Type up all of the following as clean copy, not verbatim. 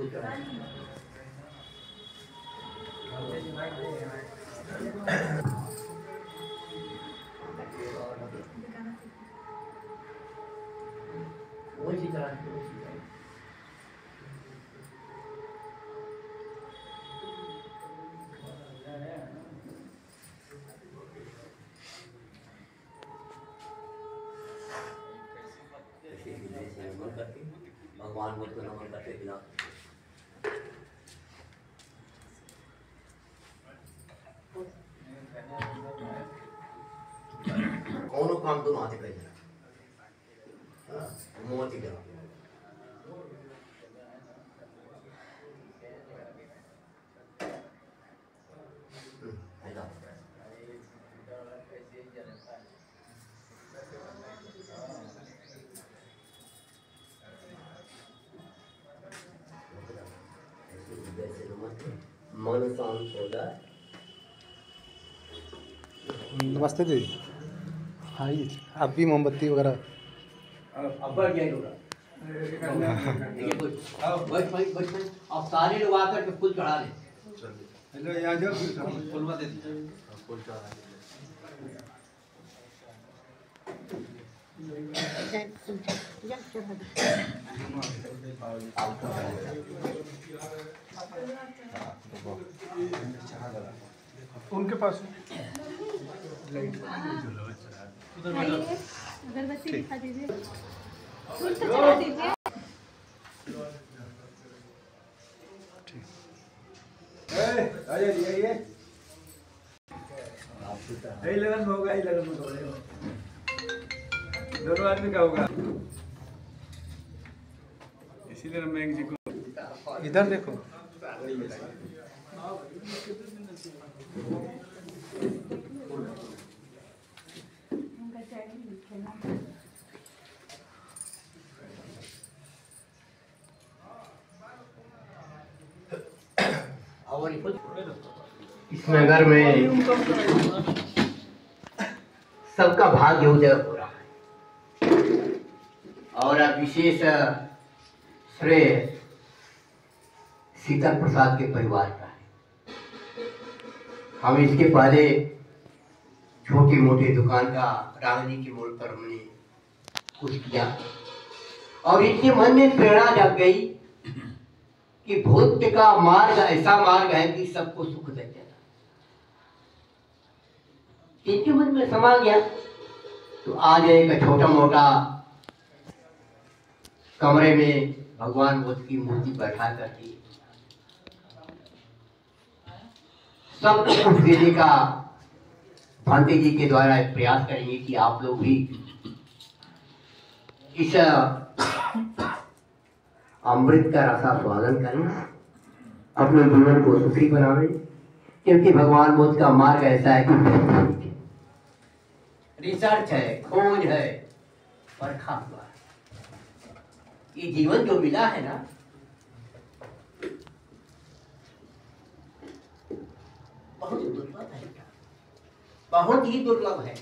भगवान बुद्ध को नमन करते बिना कौन काम दोनों हाथे कर देना मोती का मन शांत हो जाए। नमस्ते दीदी। हाँ ये आप भी मोमबत्ती वगैरह अब्बा क्या होगा बच अब सारे लोग आकर के फूल चढ़ा ले। हेलो यहाँ जाओ फूल दे फूल चढ़ा उनके पास अगरबत्ती दिखा दीजिए, फूल तो चढ़ा दीजिए। लगन होगा ही लगन होगा दोनों आदमी का होगा। इसीलिए रमेश जी को इधर देखो इस नगर में सबका भाग्य उदय हो रहा है और अब विशेष श्रेय सीता प्रसाद के परिवार का है। हम इसके पहले छोटी मोटी दुकान का रागनी के मोड़ पर हमने कुछ किया और इनके मन में प्रेरणा जग गई कि भूत का मार्ग ऐसा मार्ग है कि सबको सुख दे देता। इनके मन में समा गया तो आज एक छोटा मोटा कमरे में भगवान बुद्ध की मूर्ति बैठा करके सब कुछ देने का भांति जी के द्वारा एक प्रयास करेंगे कि आप लोग भी इस अमृत का रसास्वादन करें, अपने जीवन को सुखी बनावे, क्योंकि भगवान बुद्ध का मार्ग ऐसा है कि रिसर्च है, खोज है, परखा हुआ है। ये जीवन जो मिला है ना, बहुत दुर्लभ है, बहुत ही दुर्लभ है।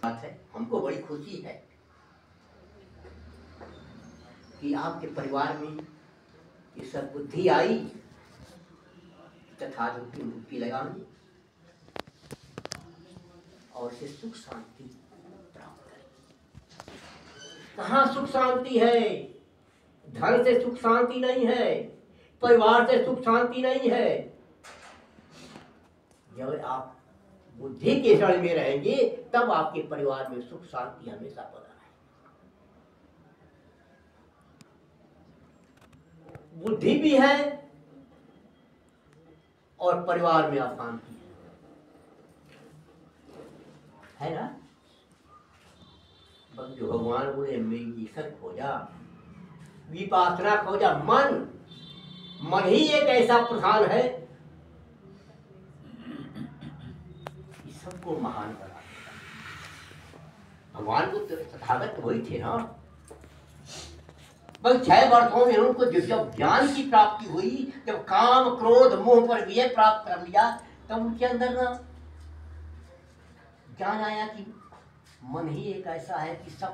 बात है, हमको बड़ी खुशी है कि आपके परिवार में ये सब बुद्धि आई तथा की मुक्ति लगानी और से सुख शांति प्राप्त करें। कहाँ सुख शांति है? धन से सुख शांति नहीं है, परिवार से सुख शांति नहीं है। जब आप बुद्धि के शरण में रहेंगे तब आपके परिवार में सुख शांति हमेशा बना है। बुद्धि भी है और परिवार में अशांति है ना। जो भगवान बोले मेडिटेशन खोजा, विपासना खोजा, मन ही एक ऐसा प्रधान है कि सबको महान बना देता। भगवान को तथागत वही थे ना। बस 6 वर्षों में उनको जब ज्ञान की प्राप्ति हुई, जब काम क्रोध मोह पर विजय प्राप्त कर लिया, तब उनके अंदर ना ज्ञान आया कि मन ही एक ऐसा है कि सब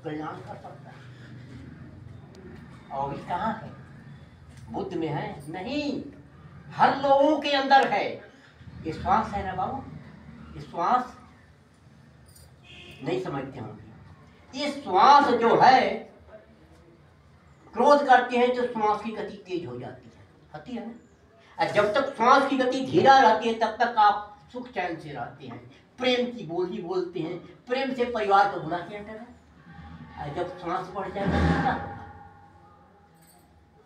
कल्याण कर सकता है। और ये कहाँ है? बुद्ध में है नहीं, हर लोगों के अंदर है। ये श्वास है ना बाबू, ये श्वास नहीं समझते होंगे। ये श्वास जो है, क्रोध करते हैं तो श्वास की गति तेज हो जाती है ना। और जब तक श्वास की गति धीरा रहती है तब तक आप सुख चैन से रहते हैं, प्रेम की बोली बोलते हैं, प्रेम से परिवार को बुला के अंदर है। और जब श्वास बढ़ जाएगा तो क्या होगा?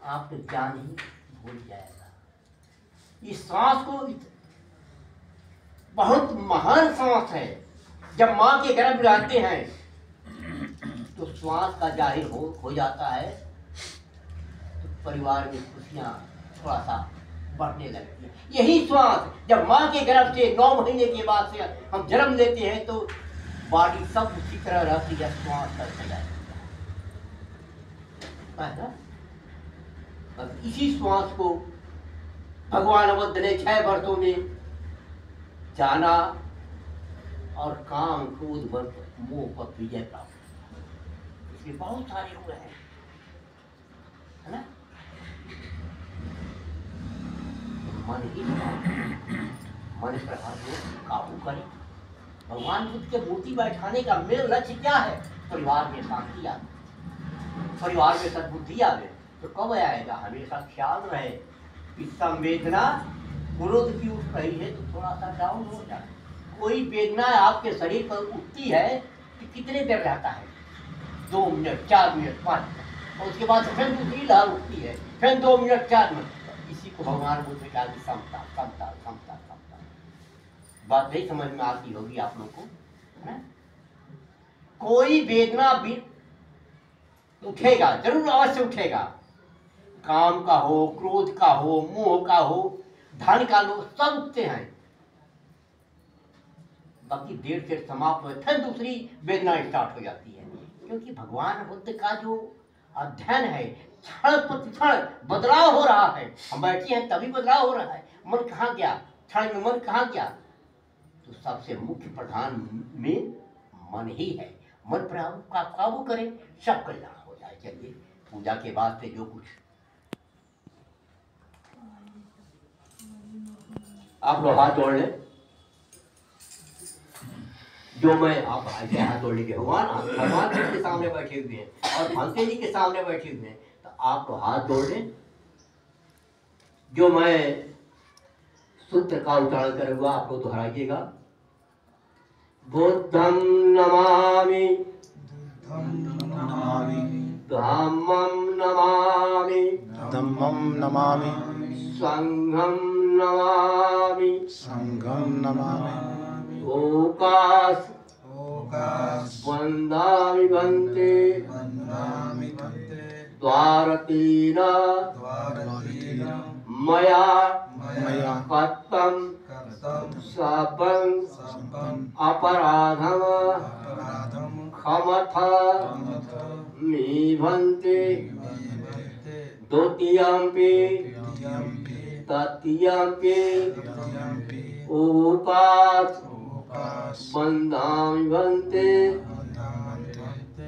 आप तो जान ही भूल जाएगा। इस श्वास को बहुत महान श्वास है। जब माँ के गर्भ में रहते हैं तो श्वास का जाहिर हो जाता है, तो परिवार में खुशियाँ थोड़ा सा बढ़ने लगती है। यही श्वास जब माँ के गर्भ से 9 महीने के बाद से हम जन्म लेते हैं तो बॉडी सब उसी तरह रहती है, श्वास करते जाती है। अब इसी श्वास को भगवान बुद्ध ने 6 वर्षों में जाना और काम क्रोध मोह पर विजय प्राप्त किया। इसलिए बहुत सारे हुए हैं, है ना। मन ही मन पर काबू करें। भगवान बुद्ध के मूर्ति बैठाने का मेन लक्ष्य क्या है? परिवार में शांति आवे, परिवार में सद्बुद्धि आवे। तो कब आएगा? हमेशा ख्याल रहे कि संवेदना क्रोध की उठ रही है तो थोड़ा सा डाउन हो जाए। कोई वेदना आपके शरीर पर उठती है कि कितने देर रहता है? 2 मिनट, 4 मिनट, 5 मिनट, और उसके बाद फिर दूसरी लहर उठती है, फिर 2 मिनट, 4 मिनट। इसी को भगवान बुद्ध ने कहा समता समता समता समता। बात नहीं समझ में आती होगी आप लोग को, है ना। कोई वेदना भी उठेगा, जरूर अवश्य उठेगा। काम का हो, क्रोध का हो, मोह का हो, धन का लो, सब उठते हैं। बाकी देर से समाप्त हो, फिर दूसरी वेदना स्टार्ट हो जाती है। क्योंकि भगवान बुद्ध का जो अध्ययन है, क्षण प्रतिक्षण बदलाव हो रहा है। हम बैठे हैं तभी बदलाव हो रहा है। मन कहाँ गया? क्षण में मन कहाँ गया? तो सबसे मुख्य प्रधान में मन ही है। मन पर आप काबू करें, सब कल्याण हो जाए। चलिए पूजा के बाद से जो कुछ आप लोग हाथ जोड़ लें। जो मैं आप ऐसे हाथ जोड़ लीजिए। भगवान जी के सामने बैठे हुए हैं और भंते जी के सामने बैठे हुए हैं, तो आप तो हाथ जोड़ लें। जो मैं सूत्र का उच्चारण करूंगा आपको दोहराइएगा। बुद्धं नमामि, धम्मं नमामि, संघं नमामि, ओकास वन्दामि भन्ते, द्वारतीन मया कत्तं सबं अपराधं क्षमथ मे भन्ते। द्वितीयंपि तृतीयंपि ओकास वन्दामि भन्ते,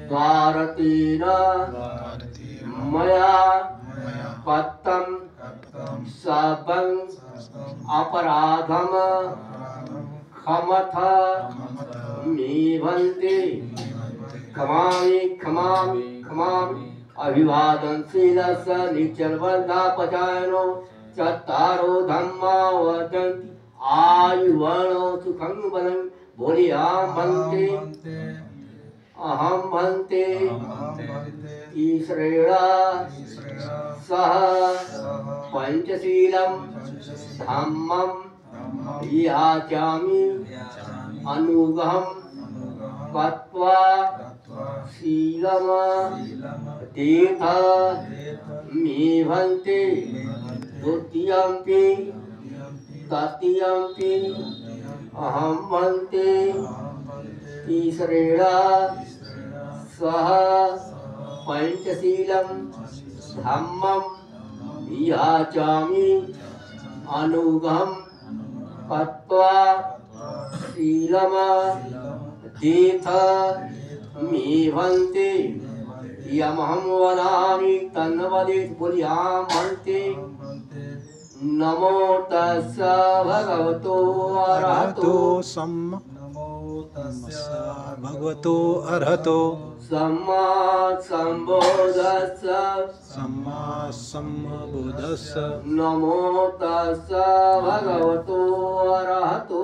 द्वारतीन मया कत्तं सबं अपराधं क्षमथ मे भन्ते। क्षमामि क्षमामि क्षमामि। अभिवादनशीलस्य नित्यनिर्बन्धपचायनो चत्वारो धम्मा वर्धन्ति आयुर्वणो सुखं बलं। बोले अहं भन्ते ईश्वरेण सह पंचशीलं धम्मं याचामि अनुगहं कृत्वा शीलं तीर्थ मे भन्ते। द्वितीयंपि तृतीयंपि अहं भन्ते ईश्वरेण सह पंचशीलं धम्मं याचामि अनुगहं कृत्वा शीलं तीर्थ मे भन्ते। यमहं वदामि तन्वदेत् पुर्यां भन्ते नमो तस्स भगवतो अरहतो नमो तस्य भगवतो अरहतो सम्मा सम्बुद्धस्स सम्मा सम्बुद्धस्स नमो तस्स भगवतो अरहतो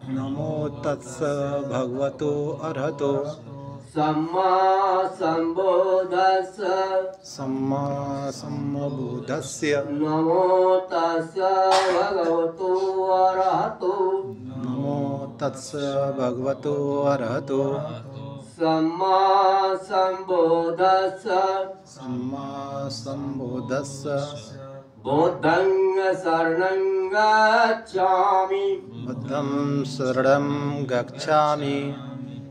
नमो तस्स भगवतो अरहतो सम्मा सम्बुद्धस्स सम्मा सम्बुद्धस्य नमो तस्स भगवतो अरहतो नमो तस्स भगवतो अरहतो सम्मा सम्बुद्धस्स सम्मा सम्बुद्धस्य बुद्धं शरणं गच्छामि बुद्धं शरणं गच्छामि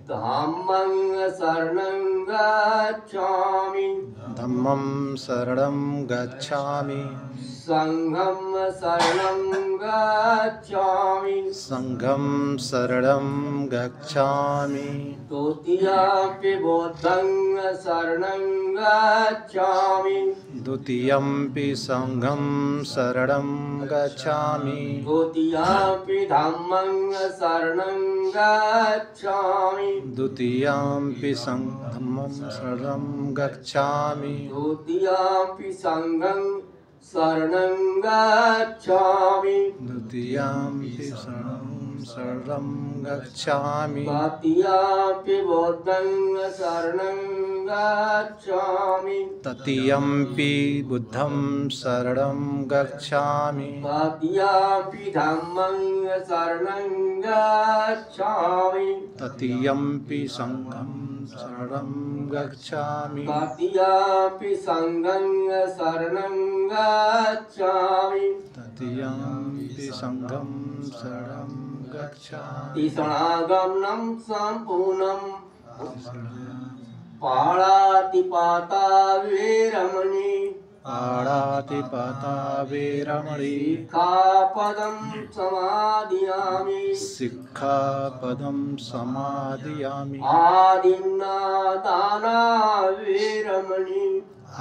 धम्मं शरणं गच्छामि धम्मं शरणं गच्छामि संघं शरणं गच्छामि संघं शरणं गच्छामि द्वितीयमपि बुद्धं शरणं गच्छामि द्वितीयम्पि संघं शरणं गच्छामि द्वितीयमपि धम्मं शरणं गच्छामि द्वितीयम्पि धम्मं शरणं गच्छामि द्वितीयमपि संघं शरणं गच्छामि द्वितीयम्पि शरणं गच्छामि तृतीयमपि बुद्धं शरणं गच्छामि तृतीयम्पि बुद्धं शरणं गच्छामि तृतीयमपि धम्मं शरणं गच्छामि तृतीयम्पि संघं शरणं गच्छामि तृतीयमपि संघं शरणं गच्छामि तृतीयम्पि संघं शरणं गच्छामि शरणागमनं सम्पूर्णं पाणातिपाता वेरमणि पाणातिपाता वेरमणि सिक्खापदं समादियामि सिक्खापदं समादयामि आदिन्नादाना वेरमणि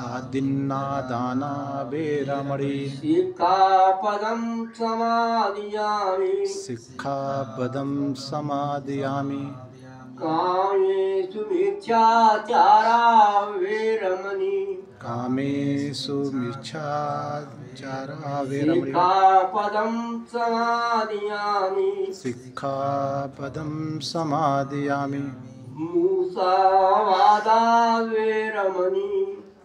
आदिन्नादाना वेरमणि सिक्खापदं समादियामि सिक्खापदं समादयामि कामेषु मिथ्याचारा वेरमणि कामेषु मिच्छाचारा वेरमणि सिक्खापदं समादियामि सिक्खापदं समादयामि मुसावादा वेरमणि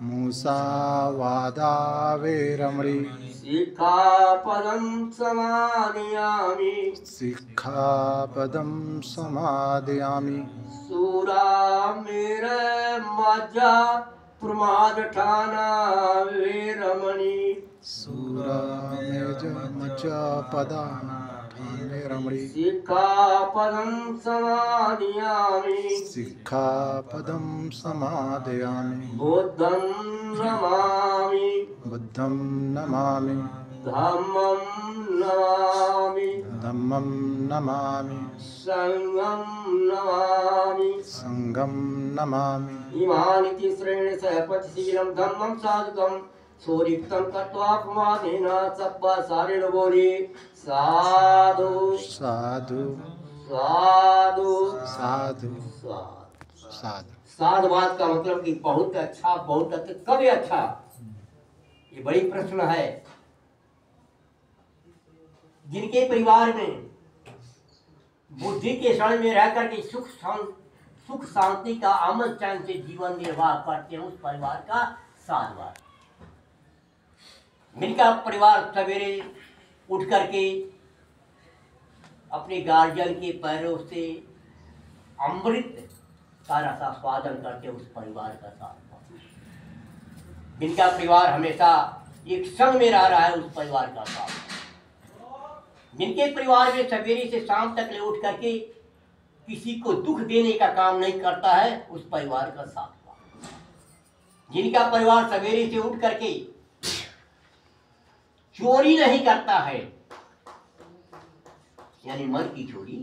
मुसावादा वेरमणि सिक्खापदं समादियामि सिक्खापदं समादयामि सूरामेरमज्जा प्रमादठाना वेरमणि सूरामेरमज्जापदा वेरमणि सिक्खापदं समादियामि सिक्खापदं समादयामि बुद्धं नमामि बुद्धं नमामि धम्मं नमामि धम्मं नमामि संघं नमामि संघं नमामि इमानि तिस्रेण सहपतिशीलं धम्मं साधुकं सोरिक्तं तत्त्वापमानेन सब्बा सारेण बोले साधु साधु साधु साधु साधु साधु साधुवाद का मतलब कि बहुत अच्छा, बहुत अच्छा, कभी अच्छा, ये बड़ी प्रश्न है। जिनके परिवार में बुद्धि के क्षण में रह करके सुख शांति का अमन चैन से जीवन निर्वाह करते हैं, उस परिवार का साधुवाद। जिनका परिवार सवेरे उठ करके अपने गार्जियन के पैरों से अमृत का रसास्वादन करते, उस परिवार का साधुवाद। जिनका परिवार हमेशा एक संग में रह रहा है, उस परिवार का साधुवाद। जिनके परिवार में सवेरे से शाम तक ले उठ करके किसी को दुख देने का काम नहीं करता है, उस परिवार का साधुवाद। जिनका परिवार सवेरे से उठ करके चोरी नहीं करता है, यानी मन की चोरी,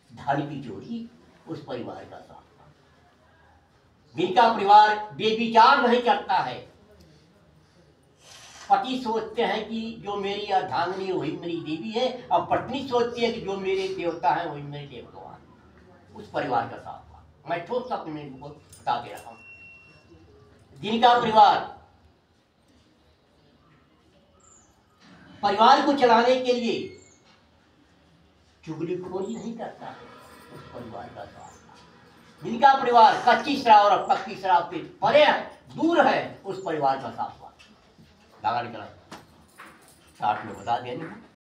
धन की चोरी, उस परिवार का साधुवाद। जिनका परिवार बेविचार नहीं करता है। पति सोचते हैं कि जो मेरी अर्धांगिनी वही मेरी देवी है, और पत्नी सोचती है कि जो मेरे देवता हैं वही मेरे देवता हैं। उस परिवार का साथ हुआ। मैं ठोस अपने को बता दे रहा हूं। जिनका परिवार को चलाने के लिए चुगलीखोरी नहीं करता है, उस परिवार का साथ। जिनका परिवार कच्ची शराब और पक्की शराब से परे है, दूर है, उस परिवार का साथ हुआ। दागा निकला 60 में बता दिया नहीं।